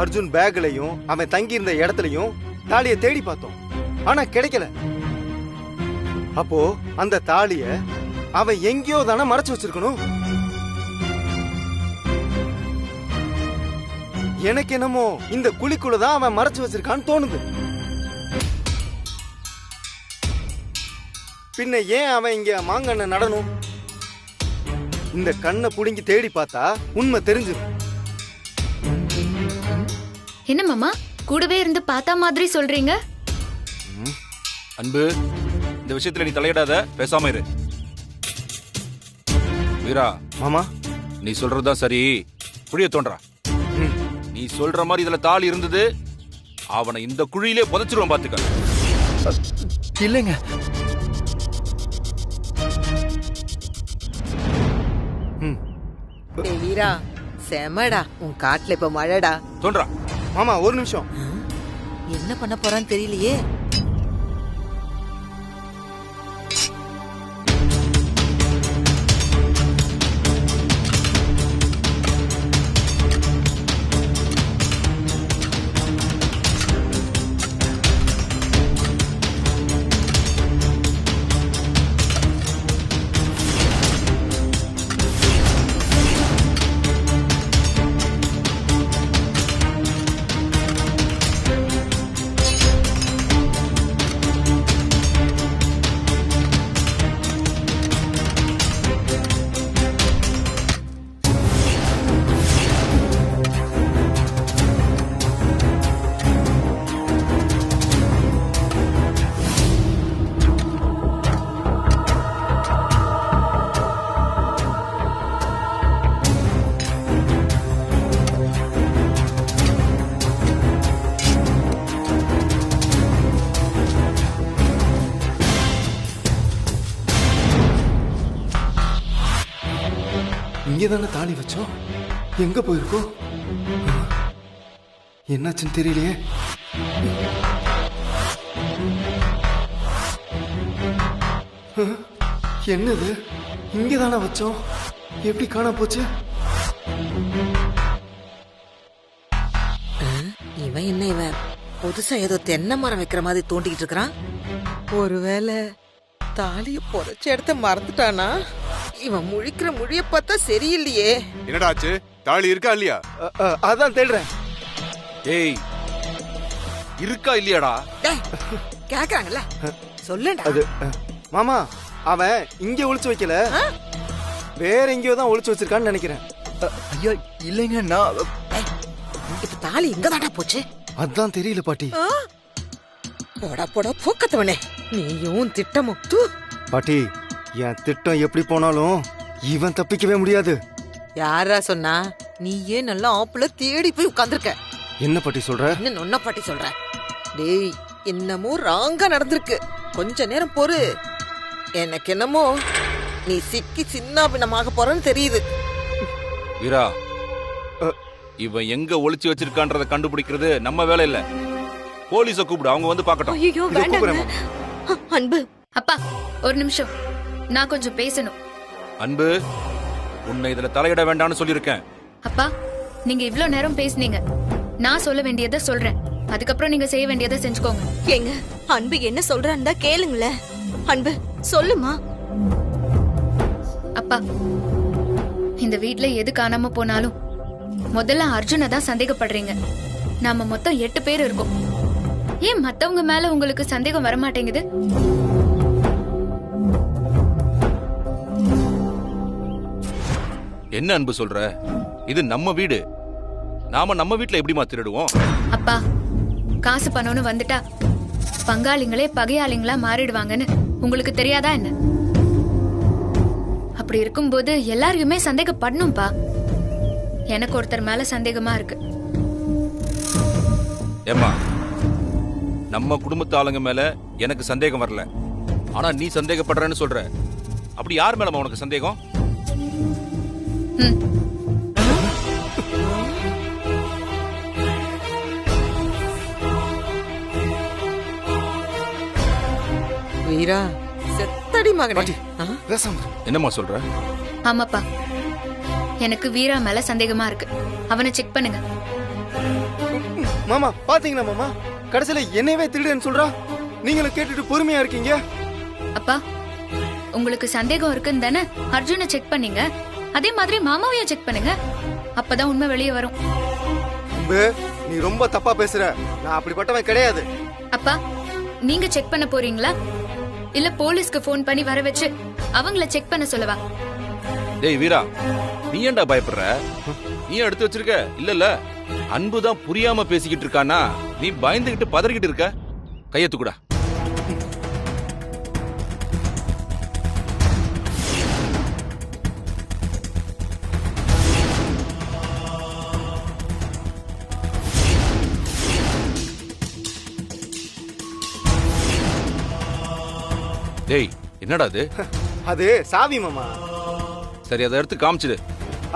அர்ஜுன் பேக்லயும் அவன் தங்கி இருந்த இடத்துலயும் தாலியை தேடி பார்த்தோம். ஆனா கிடைக்கல. அப்போ அந்த தாலிய அவன் எங்கேயோ தானே மறைச்சு வச்சிருக்கணும். எனக்கு என்னமோ இந்த குழிக்குள்ளதான் அவன் மறைச்சு வச்சிருக்கான்னு தோணுது. பின்ன ஏன் அவன் இங்க மாங்கண்ண நடணும்? இந்த கண்ணை புடுங்கி தேடி பார்த்தா உண்மை தெரிஞ்சிடும். என்ன மாமா கூடவே இருந்து பார்த்தா மாதிரி சொல்றீங்க? அன்பு, இந்த விஷயத்துல நீ தலையிடாத, பேசாம இரு. வீரா மாமா, நீ சொல்றதுதான் சரி. குழிய தோன்றா. நீ சொல்ற மாதிரி இதுல தாலி இருந்தது, அவனை இந்த குழியிலே புதைச்சிருவான் பாத்துக்க. இல்லைங்க. வீரா செமடா, உன் காட்டுல இப்ப மழைடா. தோன்றா. மாமா ஒரு நிமிஷம். என்ன பண்ண போறான்னு தெரியலையே. இங்கதானே தாலி வச்சோம். எங்க போயிருக்கோம்? என்னாச்சுன்னு தெரியலையே. என்னது? இங்கதானே வச்சோம். எப்படி காண போச்சு? இவன் என்ன இவன் புதுசா ஏதோ தென்னை மரம் வைக்கிற மாதிரி தோண்டிக்கிட்டு இருக்கிறான். ஒருவேளை தாலிய புதைச்ச இடத்த மறந்துட்டானா? இவன் முழிக்கிற முழிய பார்த்தா சரியில்லையே. என்னடா ஆச்சு? தாலி இருக்கா இல்லையா? அதான் தேடுறேன். ஏய், இருக்கா இல்லையாடா? கேக்குறாங்கல்ல, சொல்லுடா. அது மாமா, அவன் இங்க ஒளிச்சு வைக்கல, வேற எங்கேயோ தான் ஒளிச்சு வச்சிருக்கான்னு நினைக்கிறேன். ஐயோ இல்லைங்க, நான் இப்ப தாலி இங்கதாடா போச்சு. அதான் தெரியல பாட்டி. போடா போடா போக்கத்தவனே, நீயும் திட்டமும். பாட்டி, என் திட்டம் எப்படி போனாலும் இவன் தப்பிக்கவே முடியாது. யாரா சொன்னா? நீயே நல்லா ஆப்புல தேடி போய் உட்கார்ந்திருக்க. என்ன பாட்டி சொல்ற? என்ன நொன்ன பாட்டி சொல்ற? டேய், என்னமோ ராங்கா நடந்திருக்கு. கொஞ்ச நேரம் பொறு. எனக்கு என்னமோ நீ சிக்கி சின்ன பின்னமாக போறன்னு தெரியுது. வீரா, இவன் எங்க ஒளிச்சு வச்சிருக்கான்றத கண்டுபிடிக்கிறது நம்ம வேலை இல்ல. போலீஸ கூப்பிடு, அவங்க வந்து பார்க்கட்டும். ஐயோ வேண்டாம். அன்பு, அப்பா ஒரு நிமிஷம், நான் கொஞ்சம் பேசணும். அன்பு, உன்னை இதுல தலையிட வேண்டாம்னு சொல்லியிருக்கேன். அப்பா, நீங்க இவ்ளோ நேரம் பேசுனீங்க. நான் சொல்ல வேண்டியதை சொல்றேன், அதுக்கப்புறம் நீங்க செய்ய வேண்டியதை செஞ்சுக்கோங்க. ஏங்க, அன்பு என்ன சொல்றான்னு தான் கேளுங்களேன். அன்பு சொல்லுமா. அப்பா, இந்த வீட்ல எது காணாம போனாலும் முதல்ல அர்ஜுனை தான் சந்தேகப்படுறீங்க. நாம மொத்தம் 8 பேர் இருக்கோம். ஏன் மத்தவங்க மேல உங்களுக்கு சந்தேகம் வரமாட்டேங்குது? என்ன அன்பு சொல்ற? இது நம்ம வீடு. நாம நம்ம வீட்ல எப்படிமா திருடுவோம்? அப்பா, காசு பணம்னு வந்துட்டா பங்காளிங்களே பகையாளிங்களா மாறிடுவாங்கன்னு உங்களுக்கு தெரியாதா என்ன? அப்படி இருக்கும்போது எல்லாரையுமே சந்தேகப்படணும்பா. எனக்கு ஒருத்தர் மேல சந்தேகமா இருக்கு. ஏம்மா, நம்ம குடும்பத்து ஆளுங்க மேல எனக்கு சந்தேகம் வரல, ஆனா நீ சந்தேகப்படுறன்னு சொல்ற. அப்படி யார் மேலமா உனக்கு சந்தேகம்? வீரா, செத்தடி மகனே. என்னம்மா சொல்ற? ஆமாப்பா, எனக்கு வீரா மேல சந்தேகமா இருக்கு. அவனை செக் பண்ணுங்க. மாமா பாத்தீங்களா மாமா, கடைசியில என்னையவே திருடுன்னு சொல்றா. நீங்களும் கேட்டுட்டு பொறுமையா இருக்கீங்க. அப்பா, உங்களுக்கு சந்தேகம் இருக்குன்னு தானே அர்ஜுனை செக் பண்ணீங்க, அதே மாதிரி மாமாவையும் செக் பண்ணுங்க. அப்பதான் உண்மை வெளியே வரும். அன்பு, நீ ரொம்ப தப்பா பேசுற. நான் அப்படிப்பட்டவன் கிடையாது. அப்பா, நீங்க செக் பண்ண போறீங்களா இல்ல போலீஸ்க்கு போன் பண்ணி வர வச்சு அவங்கள செக் பண்ண சொல்லவா? டேய் வீரா, நீ ஏன்டா பயப்படுற? நீ எடுத்து வச்சிருக்க இல்ல? அன்புதான் புரியாம பேசிக்கிட்டு இருக்கானா, நீ பயந்துகிட்டு பதறிக்கிட்டு இருக்க. கையத்துக்குடா. டேய், என்னடா அது? அது சாவி மாமா. சரி, அதை எடுத்து காமிச்சிடு.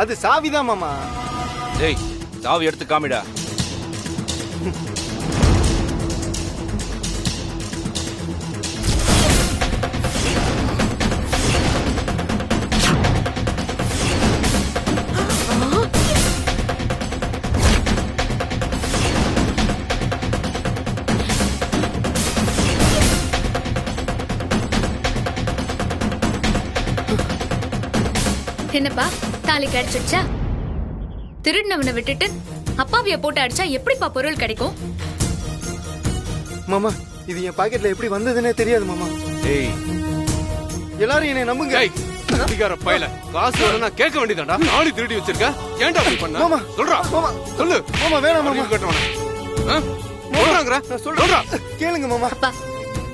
அது சாவிதான் மாமா. டேய், சாவி எடுத்து காமிடா. என்னப்பா, தாலி கிடைச்சிடுச்சா? திருடினவனை விட்டுட்டு அப்பாவிய போட்டு அடிச்சா எப்படிப்பா பொருள் கிடைக்கும்? மாமா, இது என் பாக்கெட்ல எப்படி வந்ததுன்னே தெரியாது மாமா. டேய், எல்லாரும் என்னை நம்புங்க. ஏய், அதிகார பயல, காசு வேணும்னா கேட்க வேண்டியதாடா. நாளை திருடி வச்சிருக்க, ஏன்டா அப்படி பண்ண? மாமா, சொல்றா மாமா, சொல்லு. மாமா வேணாம் மாமா. அறிவு கெட்டவனே. சொல்றாங்கற நான் சொல்றேன், கேளுங்க மாமா. அப்பா,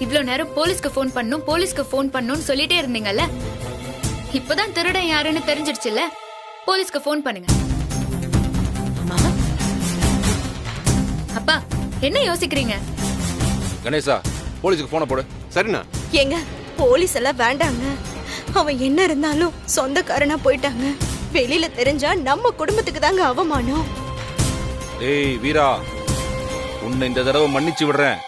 இவ்ளோ நேரம் போலீஸ்க்கு போன் பண்ணும் போலீஸ்க்கு போன் பண்ணும்னு சொல்லிட்டே இருந்தீங்கல்ல, இப்பதான் திருடன் யாருன்னு தெரிஞ்சிடுச்சுல்ல, போலீஸ்க்கு போன் பண்ணுங்க. அப்பா, என்ன யோசிக்கிறீங்க? கணேசா, போலீஸுக்கு போன போடு. சரிண்ணா. ஏங்க, போலீஸ் எல்லாம் வேண்டாங்க. அவன் என்ன இருந்தாலும் சொந்தக்காரனா போயிட்டாங்க. வெளியில தெரிஞ்சா நம்ம குடும்பத்துக்கு தாங்க அவமானம். டேய் வீரா, உன்னை இந்த தடவை மன்னிச்சு விடுறேன்.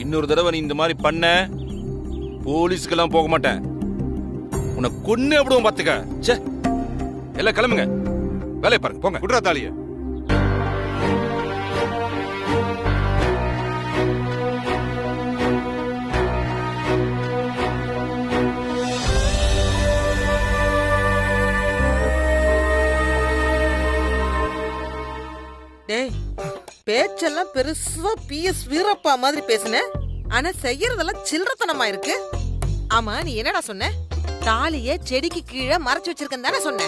இன்னொரு தடவை நீ இந்த மாதிரி பண்ண, போலீஸ்க்கெல்லாம் போக மாட்டேன். உன்னை கொன்னு எப்படிவும் பாத்துக்க. ச்சே, எல்லாம் கிளம்புங்க, வேலையை பாருங்க, போங்க. குட்ரா தாலிய. டேய், பேச்செல்லாம் பெருசா PS வீரப்பா மாதிரி பேசுன, ஆனா செய்யறதெல்லாம் சில்லறத்தனமா இருக்கு. ஆமா, நீ என்னடா சொன்ன? தாலிய செடிக்கு கீழே மறைச்சு வச்சிருக்கேன்னு தானே சொன்ன.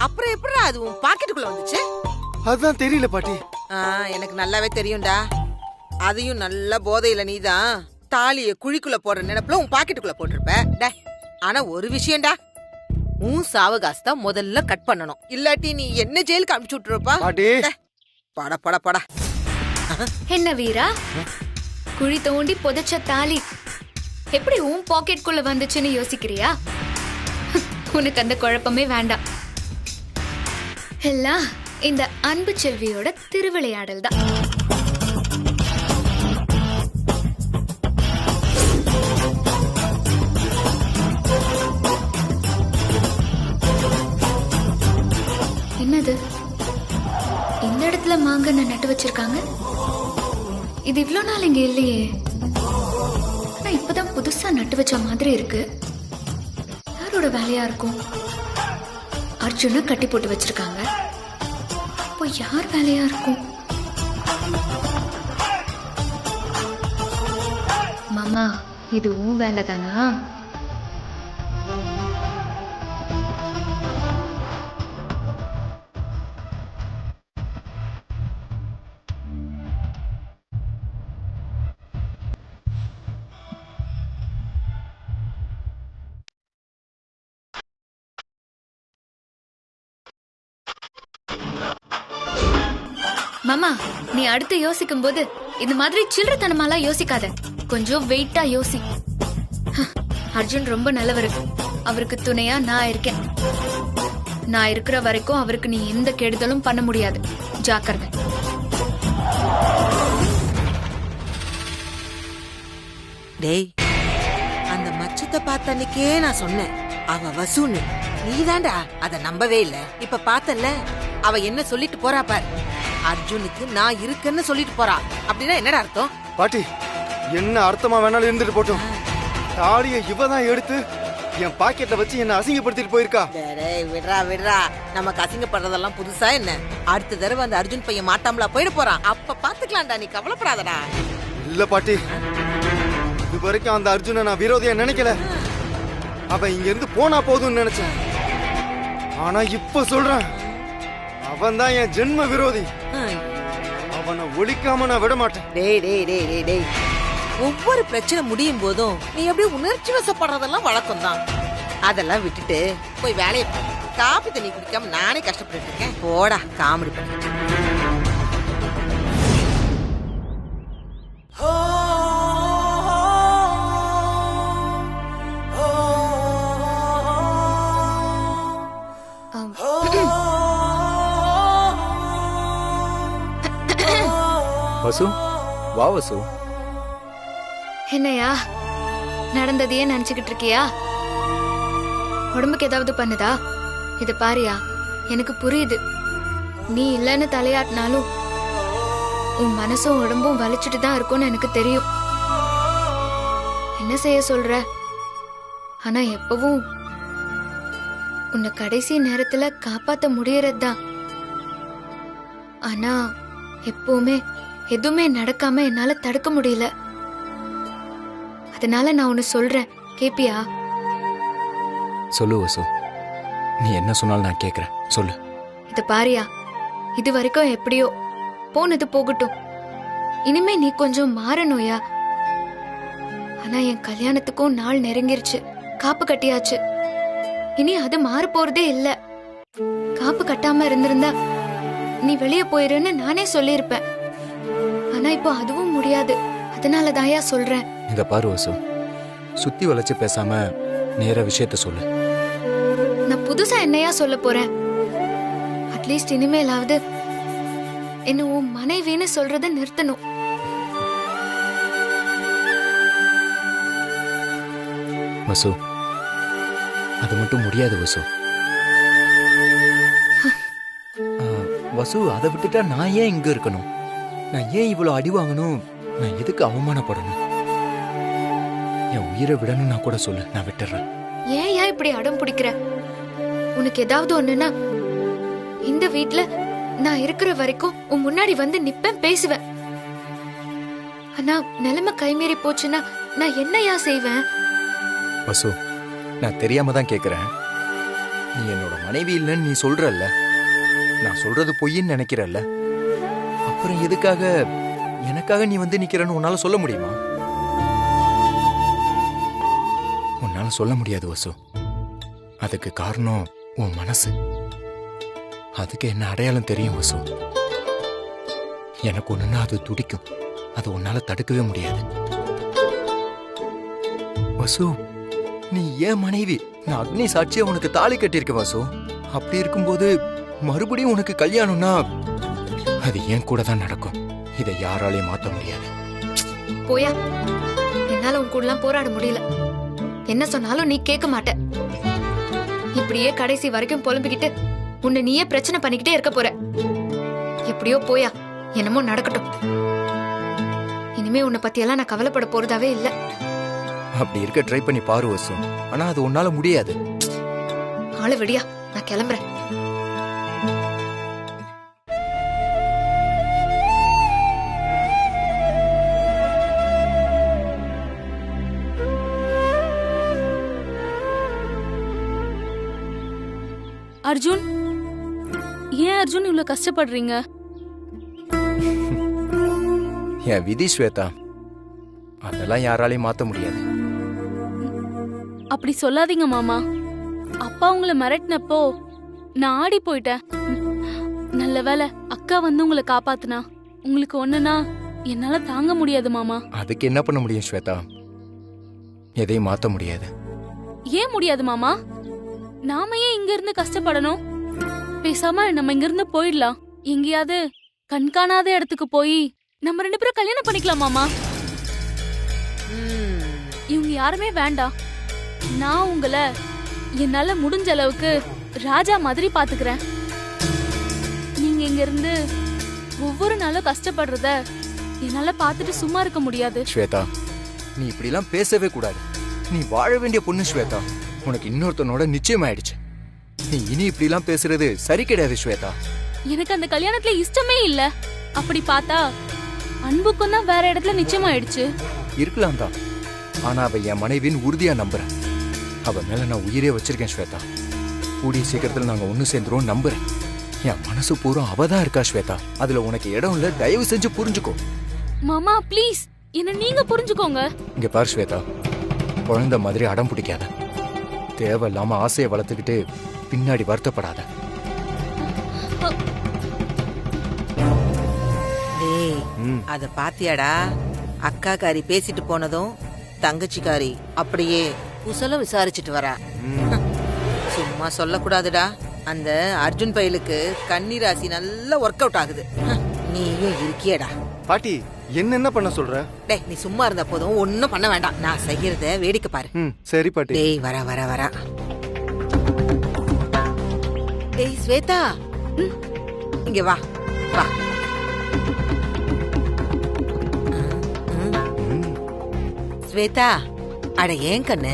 அப்புறம் எப்படிடா அது உன் பாக்கெட்டுக்குள்ள வந்துச்சு? அதுதான் தெரியல பாட்டி. எனக்கு நல்லாவே தெரியும்டா. அதையும் நல்ல போதையில நீதான் தாலிய குழிக்குள்ள போடுற நினைப்புல உன் பாக்கெட்டுக்குள்ள போட்டிருப்ப. டே, ஆனா ஒரு விஷயம்டா, உன் சாவகாசு தான் முதல்ல கட் பண்ணணும். இல்லாட்டி நீ என்ன ஜெயிலுக்கு அனுப்பிச்சு விட்டுருப்பா. பாட்டி, பட பட பட. என்ன வீரா, குழி தோண்டி புதைச்ச தாலி எப்படி உன் பாக்கெட்குள்ள வந்துச்சுன்னு யோசிக்கிறியா? உனக்கு அந்த குழப்பமே வேண்டாம். எல்லாம் இந்த அன்பு செல்வியோட திருவிளையாடல் தான். என்னது, இந்த இடத்துல மாங்கன்னு நட்டு வச்சிருக்காங்க? இது இவ்ளோ நாள் இங்க இல்லையே. ஆனா இப்பதான் புதுசா நட்டு வச்ச மாதிரி இருக்கு. யாரோட வேலையா இருக்கும்? அர்ஜுன கட்டி போட்டு வச்சிருக்காங்க. அப்போ யார் வேலையா இருக்கும்? மாமா, இது உன் வேலை தானா? மாமா, நீ அடுத்து யோசிக்கும் போது இந்த மாதிரி சில்லறத்தனமாலாம் யோசிக்காத. கொஞ்சம் வெயிட்டா யோசி. அர்ஜுன் ரொம்ப நல்லவரு. அவருக்கு துணையா நான் இருக்கேன். நான் இருக்கிற வரைக்கும் அவருக்கு நீ எந்த கெடுதலும் பண்ண முடியாது. ஜாக்கிரதை. டேய், அந்த மச்சத்தை பார்த்த அன்னைக்கே நான் சொன்னேன், அவ வசூன்னு. நீதாண்டா அத நம்பவே இல்ல. இப்ப பார்த்தல, அவ என்ன சொல்லிட்டு போறா பார். அர்ஜுனுக்கு நான் இருக்கேன்னு சொல்லிட்டு போறா. அப்படின்னா என்னடா அர்த்தம்? பாட்டி என்ன அர்த்தமா வேணாலும் இருந்துட்டு போட்டோம். தாலியை இவ தான் எடுத்து என் பாக்கெட்ல வச்சு என்ன அசிங்கப்படுத்திட்டு போயிருக்கா. டேய் விடுறா விடுறா, நமக்கு அசிங்கப்படுறதெல்லாம் புதுசா என்ன? அடுத்த தடவை அந்த அர்ஜுன் பையன் மாட்டாமலா போயிட போறான். அப்ப பாத்துக்கலாம்டா, நீ கவலைப்படாதடா. இல்ல பாட்டி, இது வரைக்கும் அந்த அர்ஜுனை நான் விரோதியா நினைக்கல. அவன் இங்க இருந்து போனா போதும்னு நினைச்சேன். ஆனா இப்ப சொல்றேன், அவன் தான் என் ஜென்ம விரோதி. அவனை ஒழிக்காம நான் விட மாட்டேன். டேய் டேய் டேய் டேய் டேய், ஒவ்வொரு பிரச்சனை முடியும் போதும் நீ அப்படியே உணர்ச்சி வசப்படுறதெல்லாம் வழக்கம் தான். அதெல்லாம் விட்டுட்டு போய் வேலையை பாரு. காப்பி தண்ணி குடிக்காம நானே கஷ்டப்பட்டு இருக்கேன். போடா காமெடி பண்ணிட்டு. வசு, வா வசு. என்னையா நடந்ததையே நினைச்சுக்கிட்டு இருக்கியா? உடம்புக்கு ஏதாவது பண்ணுதா? இது பாரியா, எனக்கு புரியுது. நீ இல்லைன்னு தலையாட்டினாலும் உன் மனசும் உடம்பும் வலிச்சுட்டு தான் இருக்கும்னு எனக்கு தெரியும். என்ன செய்ய சொல்ற? ஆனா எப்பவும் உன்னை கடைசி நேரத்துல காப்பாத்த முடியறதுதான். ஆனா எப்பவுமே எதுவுமே நடக்காம என்னால தடுக்க முடியல. அதனால நான் ஒன்னு சொல்றேன், கேப்பியா? சொல்லு வசு, நீ என்ன சொன்னாலும் நான் கேக்குறேன், சொல்லு. இது பாரியா, இது வரைக்கும் எப்படியோ போனது போகட்டும். இனிமே நீ கொஞ்சம் மாறணும்யா. ஆனா என் கல்யாணத்துக்கும் நாள் நெருங்கிருச்சு, காப்பு கட்டியாச்சு. இனி அது மாற போறதே இல்ல. காப்பு கட்டாம இருந்திருந்தா நீ வெளியே போயிருன்னு நானே சொல்லியிருப்பேன். ஆனா இப்போ அதுவும் முடியாது. அதனால தாயா சொல்றேன். இத பாரு வசு, சுத்தி வளைச்சு பேசாம நேர விஷயத்த சொல்லு. நான் புதுசா என்னையா சொல்ல போறேன்? அட்லீஸ்ட் இனிமேலாவது என்ன உன் மனைவின்னு சொல்றத நிறுத்தணும். வசு, அது மட்டும் முடியாது வசு. வசு, அதை விட்டுட்டா நான் ஏன் இங்க இருக்கணும்? நான் ஏன் இவ்வளவு அடி வாங்கணும்? நான் எதுக்கு அவமானப்படணும்? என் உயிரை விடணும்னா கூட சொல்லு, நான் விட்டுறேன். ஏன் இப்படி அடம் பிடிக்கிற? உனக்கு ஏதாவது ஒண்ணுன்னா இந்த வீட்ல நான் இருக்கிற வரைக்கும் உன் முன்னாடி வந்து நிப்பேன், பேசுவேன். ஆனா நிலைமை கைமீறி போச்சுன்னா நான் என்னையா செய்வேன்? வசு, நான் தெரியாம தான் கேக்குறேன். நீ என்னோட மனைவி இல்லைன்னு நீ சொல்றல்ல, நான் சொல்றது பொய்ன்னு நினைக்கிறல்ல, அப்புறம் எதுக்காக எனக்காக நீ வந்து நிக்கிறன்னு உன்னால சொல்ல முடியுமா? உன்னால சொல்ல முடியாது வசு. அதுக்கு காரணம் உன் மனசு. அதுக்கு என்ன அடையாளம் தெரியும் வசு. எனக்கு ஒண்ணுன்னா அது துடிக்கும். அது உன்னால தடுக்கவே முடியாது வசு. நீ ஏன் மனைவி, நான் அக்னி சாட்சியா உனக்கு தாலி கட்டியிருக்க வசு. அப்படி இருக்கும்போது மறுபடியும் உனக்கு கல்யாணம்னா அது ஏன் கூட தான் நடக்கும். இதை யாராலையும் மாத்த முடியாது. போயா, என்னால உன் கூடலாம் போராட முடியல. என்ன சொன்னாலும் நீ கேட்க மாட்ட. இப்படியே கடைசி வரைக்கும் புலம்பிக்கிட்டு உன்னை நீயே பிரச்சனை பண்ணிக்கிட்டே இருக்க போற. எப்படியோ போயா, என்னமோ நடக்கட்டும். இனிமே உன்னை பத்தியெல்லாம் நான் கவலைப்பட போறதாவே இல்ல. அப்படி இருக்க ட்ரை பண்ணி பாரு வசு. ஆனா அது உன்னால முடியாது. ஆளு விடியா, நான் கிளம்புறேன். அர்ஜுன், ஏன் அர்ஜுன் இவ்வளவு கஷ்டப்படுறீங்க? என் விதி ஸ்வேதா, அதெல்லாம் யாராலையும் மாத்த முடியாது. அப்படி சொல்லாதீங்க மாமா. அப்பா உங்களை மிரட்டினப்போ நான் ஆடி போயிட்டேன். நல்ல வேளை அக்கா வந்து உங்களை காப்பாத்துனா. உங்களுக்கு ஒண்ணுனா என்னால தாங்க முடியாது மாமா. அதுக்கு என்ன பண்ண முடியும் ஸ்வேதா? எதையும் மாத்த முடியாது. ஏன் முடியாது மாமா? நாம ஏன் இங்க இருந்து கஷ்டப்படணும்? பேசாம நம்ம இங்க இருந்து போயிடலாம். எங்கேயாவது கண்காணாத இடத்துக்கு போய் நம்ம 2 பேரும் கல்யாணம் பண்ணிக்கலாம் மாமா. இவங்க யாருமே வேண்டாம். நான் உங்களை என்னால முடிஞ்ச அளவுக்கு ராஜா மாதிரி பாத்துக்கிறேன். நீங்க இங்க இருந்து ஒவ்வொரு நாளும் கஷ்டப்படுறத என்னால பார்த்துட்டு சும்மா இருக்க முடியாது. ஸ்வேதா, நீ இப்படிலாம் பேசவே கூடாது. நீ வாழ வேண்டிய பொண்ணு ஸ்வேதா. உனக்கு இன்னொருத்தனோட நிச்சயம் ஆயிடுச்சு. நீ இனி இப்படிலாம் பேசுறது சரி கிடையாது ஸ்வேதா. எனக்கு அந்த கல்யாணத்துல இஷ்டமே இல்ல. அப்படி பார்த்தா அன்புக்கும் தான் வேற இடத்துல நிச்சயமாயிடுச்சு. இருக்கலாம் தான், ஆனா அவ என் மனைவின்னு உறுதியா நம்புறேன். அவ மேல நான் உயிரே வச்சிருக்கேன் ஸ்வேதா. கூடிய சீக்கிரத்துல நாங்க ஒண்ணு சேர்ந்துரும் நம்புறேன். என் மனசு பூரா அவதான் இருக்கா ஸ்வேதா. அதுல உனக்கு இடம் இல்ல, தயவு செஞ்சு புரிஞ்சுக்கோ. மாமா ப்ளீஸ், என்ன நீங்க புரிஞ்சுக்கோங்க. இங்க பாரு ஸ்வேதா, குழந்தை மாதிரி அடம் பிடிக்காத. தேவையில்லாம ஆசையை வளர்த்துக்கிட்டு பின்னாடி வருத்தப்படாத. டேய், அத பாத்தியாடா? அக்காக்காரி பேசிட்டு போனதும் தங்கச்சிக்காரி அப்படியே குசலம் விசாரிச்சுட்டு வரா. சும்மா சொல்லக்கூடாதுடா. அந்த அர்ஜுன் பயலுக்கு கன்னி ராசி நல்லா ஒர்க் அவுட் ஆகுது. நீயும் இருக்கியடா. பாட்டி என்ன பண்ண சொல்ற? டேய், நீ சும்மா இருந்த போதும் ஒன்னும் பண்ண வேண்டாம். நான் செய்யறத வேடிக்கை பாரு. சரி பாட்டி. டேய், வர வர வர. டேய் ஸ்வேதா, இங்க வா வா. ஸ்வேதா, அட ஏன் கண்ணு,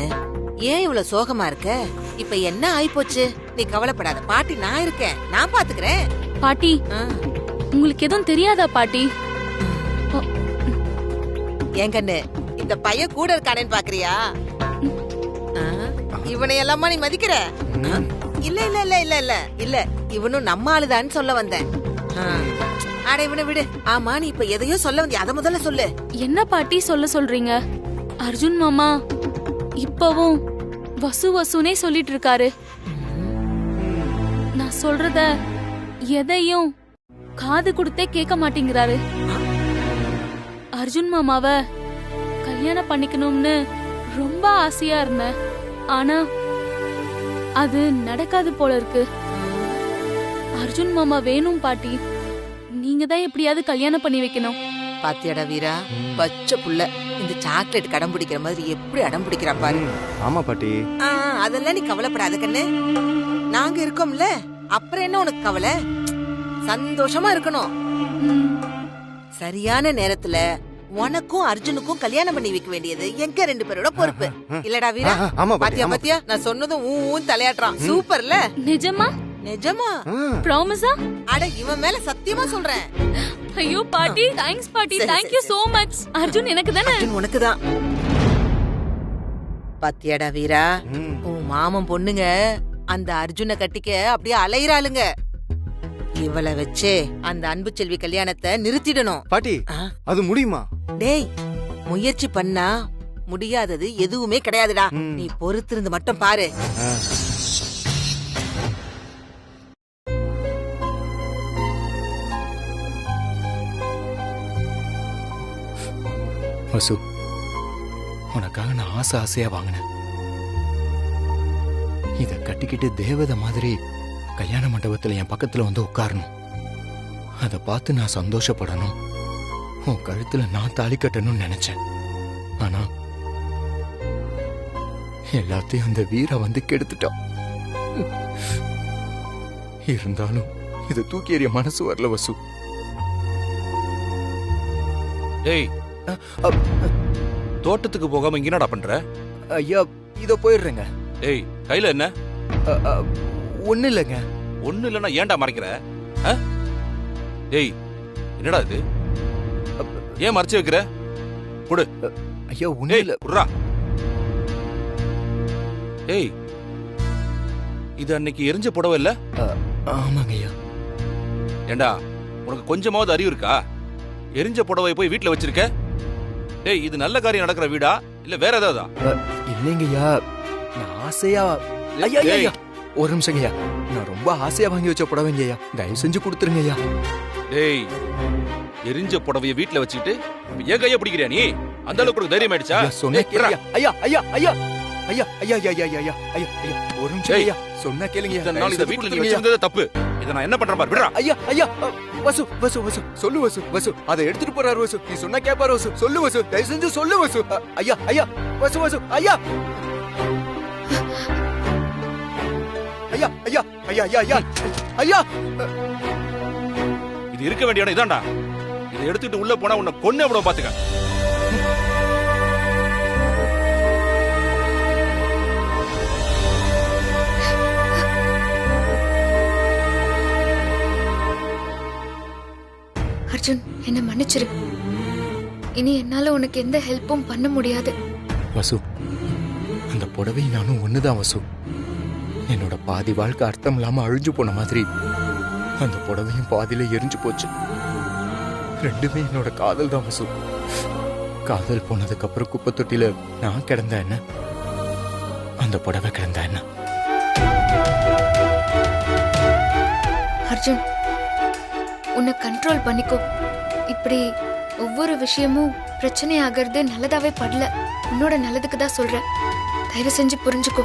ஏன் இவ்வளவு சோகமா இருக்க? இப்ப என்ன ஆயிப்போச்சு? நீ கவலைப்படாத, பாட்டி நான் இருக்கேன், நான் பாத்துக்கிறேன். பாட்டி, உங்களுக்கு எதுவும் தெரியாதா பாட்டி? ஏன் கண்ணு, இந்த பையன் கூட இருக்கானேன்னு பாக்குறியா? இவனை எல்லாமா நீ மதிக்கிற? இல்ல இல்ல இல்ல இல்ல இல்ல இல்ல, இவனும் நம்ம ஆளுதான்னு சொல்ல வந்தேன். அட இவனை விடு. ஆமா, நீ இப்ப எதையோ சொல்ல வந்தியா, அத முதல்ல சொல்லு. என்ன பாட்டி சொல்றீங்க? அர்ஜுன் மாமா இப்பவும் வசு வசுனே சொல்லிட்டு இருக்காரு. நான் சொல்றத எதையும் காது கொடுத்தே கேட்க மாட்டேங்கிறாரு. அர்ஜுன் மாமாவ கல்யாணம் பண்ணிக்கணும்னு ரொம்ப ஆசையா இருந்தேன். ஆனா அது நடக்காது போல இருக்கு. அர்ஜுன் மாமா வேணும் பாட்டி. நீங்க தான் எப்படியாவது கல்யாணம் பண்ணி வைக்கணும். பாத்தியாடா வீரா, பச்சை புள்ள இந்த சாக்லேட் கடம் பிடிக்கிற மாதிரி எப்படி அடம் பிடிக்கிறா பாரு. ஆமா பாட்டி. அதெல்லாம் நீ கவலைப்படாத கண்ணு, நாங்க இருக்கோம்ல. அப்புறம் என்ன உனக்கு கவலை? சந்தோஷமா இருக்கணும். சரியான நேரத்துல உனக்கும் அர்ஜுனுக்கும் கல்யாணம் பண்ணி வைக்க வேண்டியது எங்க ரெண்டு பேரோட பொறுப்பு இல்லடா வீரா? பாத்தியா பாத்தியா, நான் சொன்னதும் ஊன் தலையாட்டுறான். சூப்பர்ல. நிஜமா? நிஜமா? ப்ராமிஸா? அட இவன் மேல சத்தியமா சொல்றேன். ஐயோ பாட்டி, தேங்க்ஸ் பாட்டி, thank you so much. Arjun எனக்கு தானே? அர்ஜுன் உனக்கு தான். பாத்தியாடா வீரா, உன் மாமன் பொண்ணுங்க அந்த அர்ஜுனை கட்டிக்க அப்படியே அலையிறாளுங்க. இவளை வச்சே அந்த அன்பு செல்வி கல்யாணத்தை நிறுத்திடணும். பாட்டி, அது முடியுமா? டேய், முயற்சி பண்ணா முடியாதது எதுவுமே கிடையாதுடா. நீ பொறுத்திருந்து மட்டும் பாரு. வசு, உனக்காக நான் ஆசையா வாங்கினேன். இத கட்டிக்கிட்டு தேவதை மாதிரி கல்யாண மண்டபத்துல என் பக்கத்துல வந்து உட்காரணும். அத பார்த்து நான் சந்தோஷப்படணும். உன் கழுத்துல நான் தாலி கட்டணும்னு நினைச்சேன். ஆனா எல்லாத்தையும் அந்த வீரா வந்து கெடுத்துட்டான். இருந்தாலும் இத தூக்கி எறிய மனசு வரல வசு. டேய், தோட்டத்துக்கு போகாம இங்க என்னடா பண்ற? ஐயா, இதோ போயிடுறேங்க. டேய், கையில என்ன? ஒண்ணு இல்லைங்க. ஒண்ணு இல்லன்னா ஏன்டா மறைக்கிற? டேய், என்னடா இது? ஏன் மறைச்சு வைக்கிற? குடு. ஐயா, ஒண்ணு இல்ல. குடுறா. டேய், இது அன்னைக்கு எரிஞ்ச புடவை இல்ல? ஆமாங்க ஐயா. ஏண்டா, உனக்கு கொஞ்சமாவது அறிவு இருக்கா? எரிஞ்ச புடவை போய் வீட்டுல வச்சிருக்க? டேய், இது நல்ல காரியம் நடக்கிற வீடா இல்ல வேற ஏதாவதா? இல்லைங்க ஐயா, நான் ஆசையா. ஐயா ஐயா, ஒரு நிமிஷம் ஐயா, நான் ரொம்ப ஆசையா வாங்கி வச்ச புடவைங்க ஐயா, தயவு செஞ்சு கொடுத்துருங்க ஐயா. டேய், எரிஞ்ச புடவைய வீட்டுல வச்சுக்கிட்டு ஏன் கைய பிடிக்கிறியா நீ? அந்த அளவுக்கு தைரியம் ஆயிடுச்சா? சொன்ன கேளுங்க ஐயா. ஐயா ஐயா ஐயா ஐயா ஐயா ஐயா ஐயா ஐயா ஐயா, ஒரு நிமிஷம் ஐயா, சொன்ன கேளுங்க. இத்தனை நாள் இந்த வீட்டுல நீ வச்சிருந்தது தப்பு. இத நான் என்ன பண்றேன் பாரு, விடுடா. ஐயா ஐயா, வசு வசு வசு, சொல்லு வசு. வசு, அதை எடுத்துட்டு போறாரு வசு. நீ சொன்னா கேப்பாரு வசு. சொல்லு வசு, தயவு செஞ்சு சொல்லு வசு. ஐயா ஐயா, வசு வசு, ஐயா ஐயா ஐயா ஐயா ஐயா ஐயா ஐயா. இது இது இருக்க வேண்டிய இடம் இதான்டா. இதை எடுத்துட்டு உள்ள போனா உன்னை கொன்னு விட பாத்துக்க. அர்ஜுன், என்ன மன்னிச்சிரு. இனி என்னால உனக்கு எந்த ஹெல்ப்பும் பண்ண முடியாது. வசு, அந்த புடவை நானும் ஒண்ணுதான் வசு. என்னோட பாதி வாழ்க்கை அர்த்தம் இல்லாம அழிஞ்சு போன மாதிரி அந்த புடவையும் பாதியில எரிஞ்சு போச்சு. ரெண்டுமே என்னோட காதல் தான் வசு. காதல் போனதுக்கு அப்புறம் குப்பை தொட்டில நான் கிடந்தா என்ன, அந்த புடவை கிடந்தா என்ன? அர்ஜுன், உன்னை கண்ட்ரோல் பண்ணிக்கோ. இப்படி ஒவ்வொரு விஷயமும் பிரச்சனை ஆகிறது நல்லதாவே படல. உன்னோட நல்லதுக்கு தான் சொல்றேன். தயவு செஞ்சு புரிஞ்சுக்கோ.